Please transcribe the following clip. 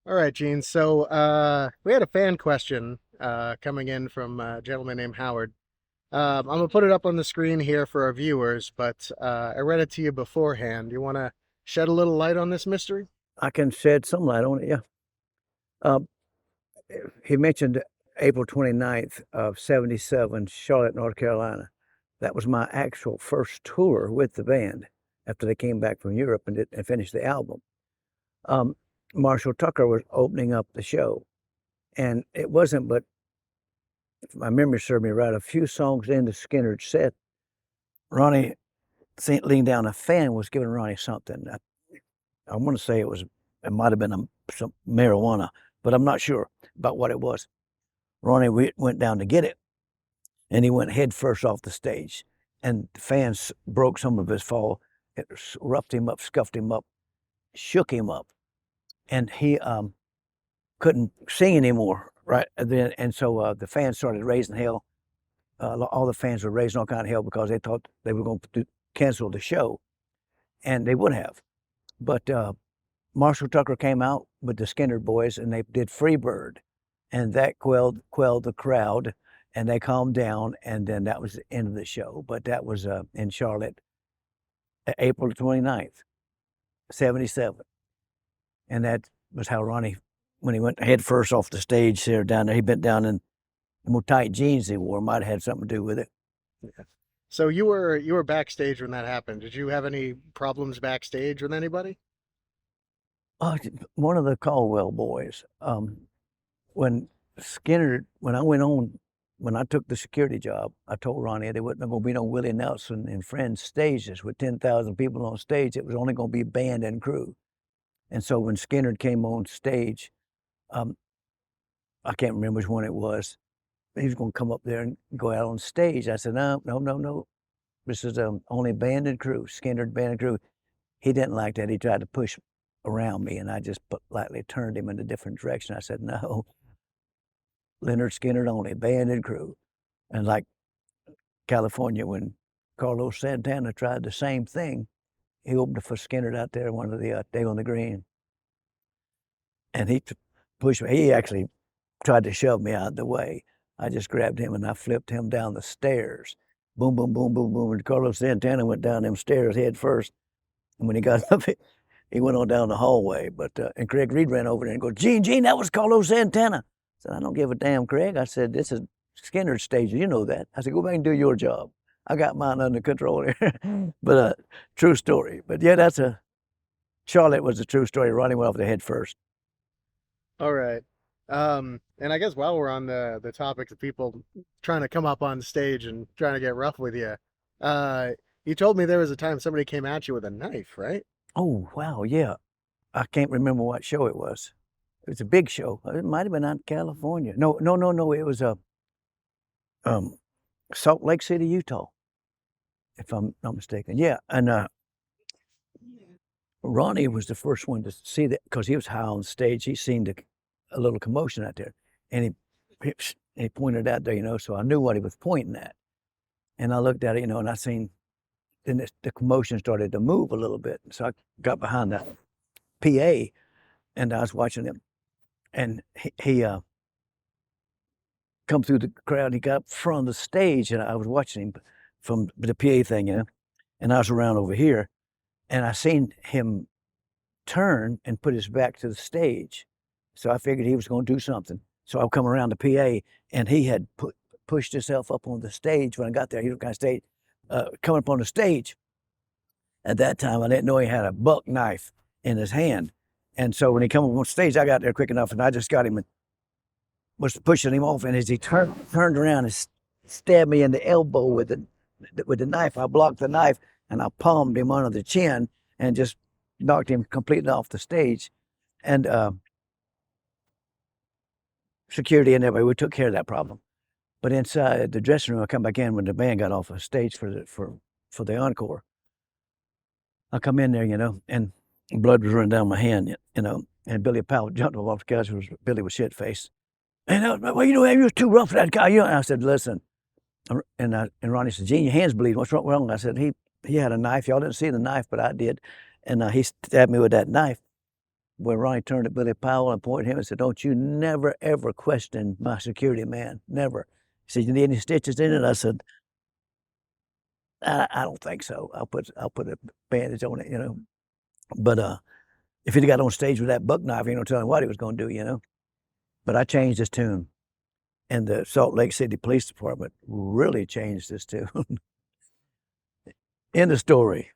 All right, Gene. So we had a fan question coming in from a gentleman named Howard. I'm gonna put it up on the screen here for our viewers, but I read it to you beforehand. You want to shed a little light on this mystery? I can shed some light on it, yeah. Um, he mentioned April 29th of 77, Charlotte, North Carolina. That was my actual first tour with the band after they came back from Europe and finished the album. Um, Marshall Tucker was opening up the show, and it wasn't but, if my memory served me right, a few songs into Skynyrd's set, Ronnie leaned down, a fan was giving Ronnie something. I want to say it might have been some marijuana, but I'm not sure about what it was. Ronnie went down to get it, and he went head first off the stage. And the fans broke some of his fall. It roughed him up, scuffed him up, shook him up, and he couldn't sing anymore. Right then, and so the fans started raising hell. All the fans were raising all kind of hell because they thought they were going to cancel the show, and they would have. But Marshall Tucker came out with the Skynyrd boys, and they did Freebird, and that quelled the crowd, and they calmed down, and then that was the end of the show. But that was in Charlotte, April 29th, 77, and that was how Ronnie, when he went head first off the stage there down there, he bent down, and the more tight jeans he wore might have had something to do with it. Yeah. So you were backstage when that happened. Did you have any problems backstage with anybody? One of the Caldwell boys, when when I went on, when I took the security job, I told Ronnie there wasn't going to be no Willie Nelson and Friends stages with 10,000 people on stage. It was only going to be band and crew. And so when Skynyrd came on stage, um, I can't remember which one it was. He was going to come up there and go out on stage. I said, no, no, no, no. This is only band and crew, Skynyrd band and crew. He didn't like that. He tried to push around me, and I just politely turned him in a different direction. I said, no, Lynyrd Skynyrd only, band and crew. And like California, when Carlos Santana tried the same thing, he opened for Skynyrd out there one of the Day on the Green. And he pushed me. He actually tried to shove me out of the way. I just grabbed him and I flipped him down the stairs. Boom, boom, boom, boom, boom. And Carlos Santana went down them stairs head first. And when he got up, he went on down the hallway. But and Craig Reed ran over there and goes, Gene, that was Carlos Santana. I said, I don't give a damn, Craig. I said, this is Skynyrd's stage. You know that. I said, go back and do your job. I got mine under control here. But true story. But yeah, Charlotte was a true story. Ronnie went off the head first. All right. And I guess while we're on the topic of people trying to come up on stage and trying to get rough with you, uh, you told me there was a time somebody came at you with a knife, right? Oh, wow. Yeah. I can't remember what show it was. It was a big show. It might have been out in California. No, no, no, no. It was um, Salt Lake City, Utah, if I'm not mistaken. Yeah. And Ronnie was the first one to see that because he was high on stage. He seen a little commotion out there, and he pointed out there, so I knew what he was pointing at. And I looked at it, and I seen then the commotion started to move a little bit. So I got behind the PA, and I was watching him, and he come through the crowd. And he got up front of the stage, and I was watching him from the PA thing, and I was around over here, and I seen him turn and put his back to the stage. So I figured he was going to do something. So I come around the PA, and he had pushed himself up on the stage. When I got there, he was kind of coming up on the stage. At that time, I didn't know he had a buck knife in his hand. And so when he came up on stage, I got there quick enough, and I just got him and was pushing him off. And as he turned around and stabbed me in the elbow with the knife, I blocked the knife, and I palmed him under the chin and just knocked him completely off the stage. And security and everybody, we took care of that problem. But inside the dressing room, I come back in when the band got off the stage for the encore. I come in there, and blood was running down my hand, and Billy Powell jumped off the couch. Billy was shit faced. And well, you was too rough for that guy. And I said, listen, and Ronnie said, Gene, your hand's bleeding. What's wrong? I said, he had a knife. Y'all didn't see the knife, but I did. And he stabbed me with that knife. when Ronnie turned to Billy Powell and pointed at him and said, "Don't you never, ever question my security man. Never." He said, "You need any stitches in it?" I said, I don't think so. I'll put a bandage on it, you know. But if he'd got on stage with that buck knife, you know, telling what he was going to do, you know. But I changed his tune, and the Salt Lake City Police Department really changed his tune. End of story.